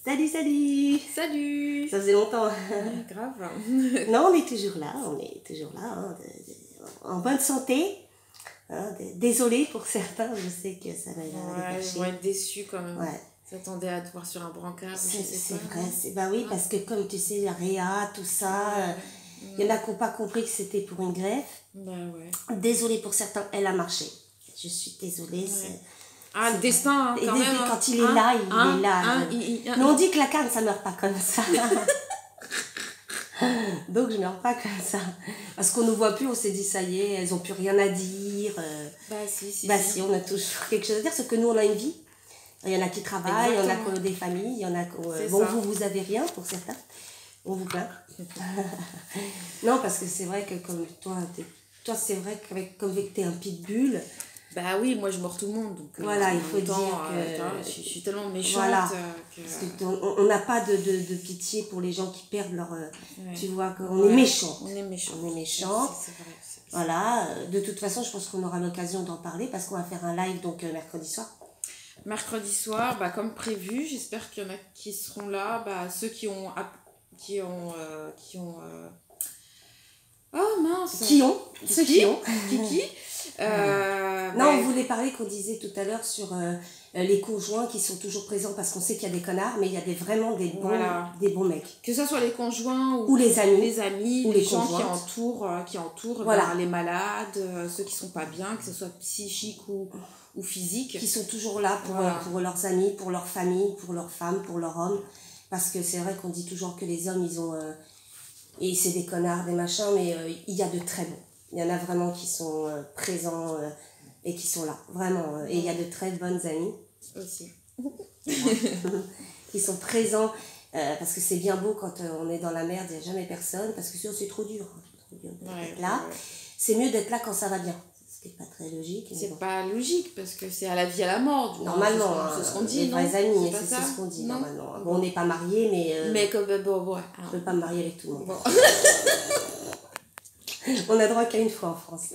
Salut, salut! Salut! Ça faisait longtemps. Ouais, grave. Non, on est toujours là, hein, en bonne santé. Hein, désolée pour certains, je sais que ça va Ouais, ils vont être déçus quand même. Ouais. Ils s'attendaient à te voir sur un brancard. C'est vrai, bah oui, parce que comme tu sais, la réa, tout ça, il y en a qui n'ont pas compris que c'était pour une greffe. Bah ouais. Désolée pour certains, elle a marché. Je suis désolée. Ouais. Ah, le destin, hein, quand même. Quand il est là, il est là. Mais on dit que la carne, ça ne meurt pas comme ça. Donc je ne meurs pas comme ça. Parce qu'on ne nous voit plus, on s'est dit ça y est, elles n'ont plus rien à dire. Bah si. Si, on a toujours quelque chose à dire, sauf que nous on a une vie. Il y en a qui travaillent, Exactement. il y en a qui ont des familles, il y en a qui ont... Bon, vous avez rien pour certains. On vous plaint. Non, parce que c'est vrai que comme toi c'est vrai qu'avec comme tu es un pitbull... Bah oui, moi je mords tout le monde. Donc, voilà, il faut dire que... je suis tellement méchante. Voilà, que... parce qu'on n'a pas de pitié pour les gens qui perdent leur... Tu vois, on est méchants. On est méchants. C'est vrai. Voilà, de toute façon, je pense qu'on aura l'occasion d'en parler parce qu'on va faire un live donc mercredi soir. Mercredi soir, bah, comme prévu, j'espère qu'il y en a qui seront là. Bah, ceux qui ont oh mince! Ceux qui ont. Kiki. Non, on voulait parler qu'on disait tout à l'heure sur les conjoints qui sont toujours présents parce qu'on sait qu'il y a des connards, mais il y a vraiment des bons mecs. Que ce soit les conjoints ou les amis, ou les gens qui entourent voilà. les malades, ceux qui sont pas bien, que ce soit psychique ou physique. Qui sont toujours là pour leurs amis, pour leur famille, pour leurs femmes, pour leurs hommes. Parce que c'est vrai qu'on dit toujours que les hommes, ils ont... et c'est des connards, des machins, mais il y a de très bons. Il y en a vraiment qui sont présents et qui sont là, vraiment. Et il y a de très bonnes amies. Aussi. Qui sont présents, parce que c'est bien beau quand on est dans la merde, il n'y a jamais personne, parce que sinon c'est trop dur. D'être là. C'est mieux d'être là quand ça va bien. Ce qui n'est pas très logique. C'est pas logique, parce que c'est à la vie, à la mort. Normalement, c'est ce qu'on dit, non? Les vrais amis, c'est ce qu'on dit, normalement. Bon, on n'est pas mariés, mais... mais comme, ouais. Je ne peux pas me marier avec tout le monde. Bon. On a droit qu'à une fois en France.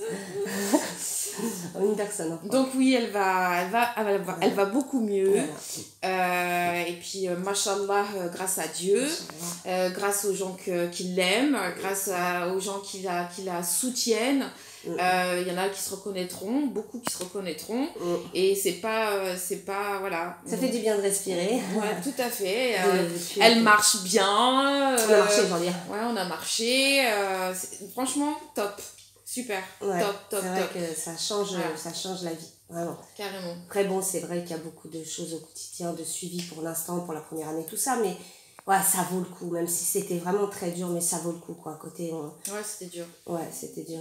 Une personne en France. Donc oui, elle va beaucoup mieux. Voilà. Et puis, machallah, grâce à Dieu, grâce aux gens qui l'aiment, grâce aux gens qui la soutiennent. Il y en a qui se reconnaîtront, beaucoup qui se reconnaîtront, et c'est pas voilà. Ça fait du bien de respirer. Ouais, tout à fait. Elle marche bien. On a marché, j'en dire. Ouais, on a marché. Franchement, top. Super. Ouais, top. C'est vrai que ça change la vie, vraiment. Carrément. Après bon, c'est vrai qu'il y a beaucoup de choses au quotidien, de suivi pour l'instant, pour la première année, tout ça, mais ouais, ça vaut le coup, même si c'était vraiment très dur, mais ça vaut le coup, quoi. Côté, Ouais, c'était dur. Ouais, c'était dur.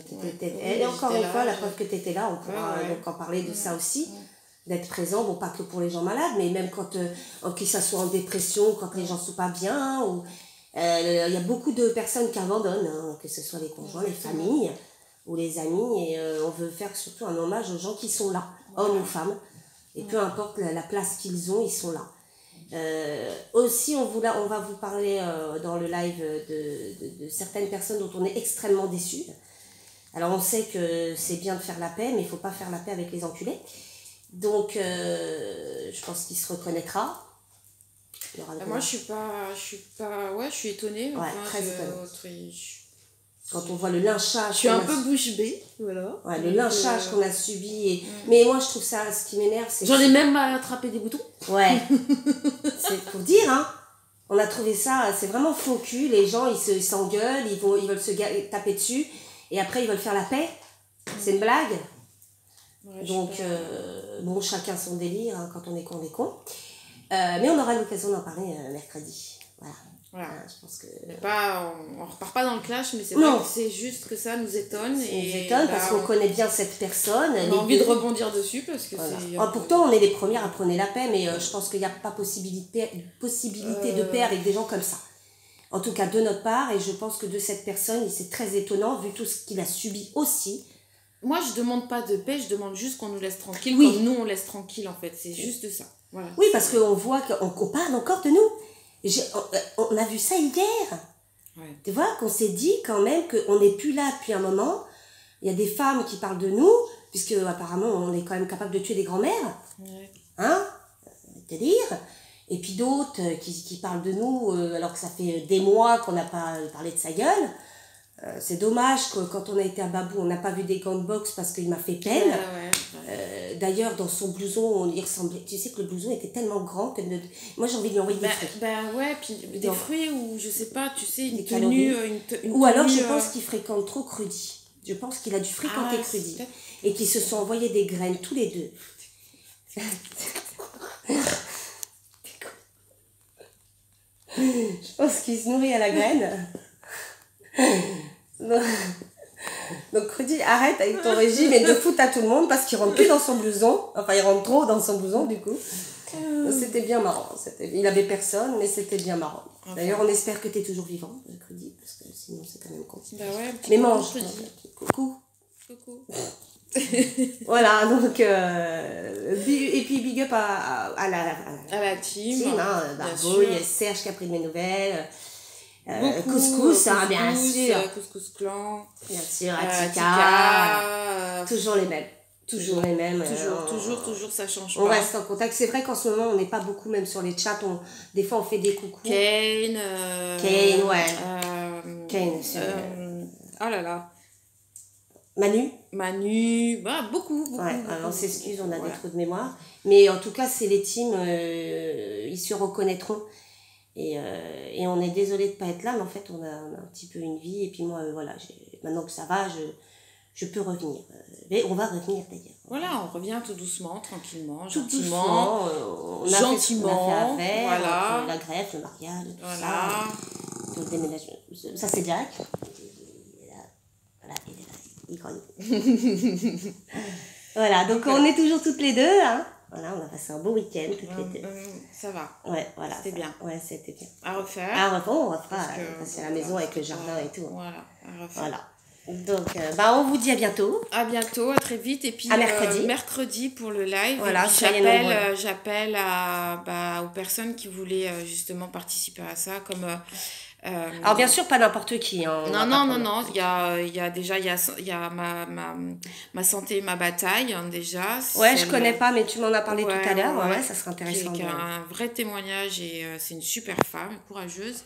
Et encore une fois, la preuve que tu étais là, on pourra donc en parler de ça aussi, d'être présent, bon, pas que pour les gens malades, mais même quand que ça soit en dépression, quand les gens sont pas bien, ou il y a beaucoup de personnes qui abandonnent, hein, que ce soit les conjoints, les familles ou les amis, et on veut faire surtout un hommage aux gens qui sont là, hommes ou femmes, et peu importe la place qu'ils ont, ils sont là. Aussi, on va vous parler dans le live de certaines personnes dont on est extrêmement déçus. Alors on sait que c'est bien de faire la paix, mais il ne faut pas faire la paix avec les enculés. Donc je pense qu'il se reconnaîtra. Moi je suis étonnée. Ouais, très étonnée. Quand on voit le lynchage... Je suis un peu bouche bée, voilà. Ouais, le lynchage qu'on a subi. Mais moi, je trouve ça, ce qui m'énerve, c'est... J'en ai même attrapé des boutons. Ouais. C'est pour dire, hein. On a trouvé ça, c'est vraiment faux cul. Les gens, ils s'engueulent, ils veulent se taper dessus. Et après, ils veulent faire la paix. C'est une blague. Ouais, donc, bon, chacun son délire, hein, quand on est con, on est con. Mais on aura l'occasion d'en parler mercredi. Voilà. Je pense que... on repart pas dans le clash, mais c'est vrai que c'est juste que ça nous étonne. Ça nous étonne parce qu'on connaît bien cette personne. On a envie de rebondir dessus parce que c'est... Pourtant, on est les premières à prôner la paix, mais je pense qu'il n'y a pas possibilité de paix avec des gens comme ça. En tout cas, de notre part, et je pense que de cette personne, c'est très étonnant vu tout ce qu'il a subi aussi. Moi, je demande pas de paix, je demande juste qu'on nous laisse tranquille, comme nous, on laisse tranquille, en fait. C'est juste ça. Voilà. Oui, parce qu'on voit qu'on parle encore de nous. On a vu ça hier. Ouais. Tu vois, qu'on s'est dit quand même qu'on n'est plus là depuis un moment. Il y a des femmes qui parlent de nous, puisque apparemment on est quand même capable de tuer des grands-mères. Ouais. Hein? Te dire. Et puis d'autres qui parlent de nous, alors que ça fait des mois qu'on n'a pas parlé de sa gueule. C'est dommage que quand on a été à Babou, on n'a pas vu des gants de boxe parce qu'il m'a fait peine. D'ailleurs, dans son blouson, il ressemblait. Tu sais que le blouson était tellement grand que moi j'ai envie de lui envoyer des fruits. Ouais, puis des fruits ou je sais pas, tu sais, une tenue. Ou alors je pense qu'il fréquente trop Crudy. Je pense qu'il a dû fréquenter Crudy. Et qu'ils se sont envoyés des graines tous les deux. Je pense qu'il se nourrit à la graine. Donc Crudy, arrête avec ton régime et de foutre à tout le monde parce qu'il rentre plus dans son blouson. Enfin, il rentre trop dans son blouson du coup. C'était bien marrant. Il avait personne, mais c'était bien marrant. D'ailleurs, on espère que tu es toujours vivant, Crudy, parce que sinon c'est quand même con. Mais mange. Coucou. Voilà, donc et puis big up à la team, hein, Barbouille, Serge qui a pris de mes nouvelles, Couscous, hein, bien sûr, Couscous Clan, bien sûr, Atika, toujours les mêmes, toujours les mêmes, toujours ça change pas. On reste en contact. C'est vrai qu'en ce moment on n'est pas beaucoup même sur les chats, des fois on fait des coucous. Kane, ouais. Kane, oh là là. Manu, beaucoup. Ouais, alors on s'excuse, on a des trous de mémoire. Mais en tout cas, c'est les teams, ils se reconnaîtront. Et on est désolé de ne pas être là, mais en fait, on a un petit peu une vie. Et puis moi, voilà, maintenant que ça va, je peux revenir. Mais on va revenir d'ailleurs. Voilà, on revient tout doucement, tranquillement, gentiment. Gentiment. On a fait affaire, voilà. La greffe, le mariage, voilà. tout le déménagement. Ça, c'est Jack. Voilà, il est là. Il grogny. Voilà, donc on est toujours toutes les deux, hein. Voilà, on a passé un beau week-end toutes les deux. Ça va. Ouais, voilà. C'était bien. Ouais, c'était bien. À refaire. On refera passer à la maison avec le jardin et tout. Voilà, à refaire. Voilà. Donc, on vous dit à bientôt. À bientôt, à très vite. Et puis, à mercredi. Mercredi pour le live. Voilà, j'appelle aux personnes qui voulaient justement participer à ça, comme... alors bien sûr pas n'importe qui hein, non il y a déjà il y a ma santé et ma bataille hein, déjà ouais je connais pas mais tu m'en as parlé tout à l'heure ouais, ça serait intéressant qui a un vrai témoignage et c'est une super femme courageuse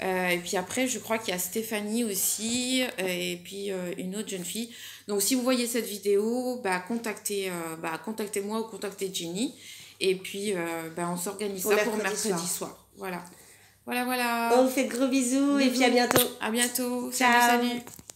et puis après je crois qu'il y a Stéphanie aussi et puis une autre jeune fille donc si vous voyez cette vidéo contactez-moi ou contactez Jenny et puis on s'organise ça pour mercredi soir. Voilà. On vous fait de gros bisous et puis à bientôt. À bientôt. Ciao. Salut.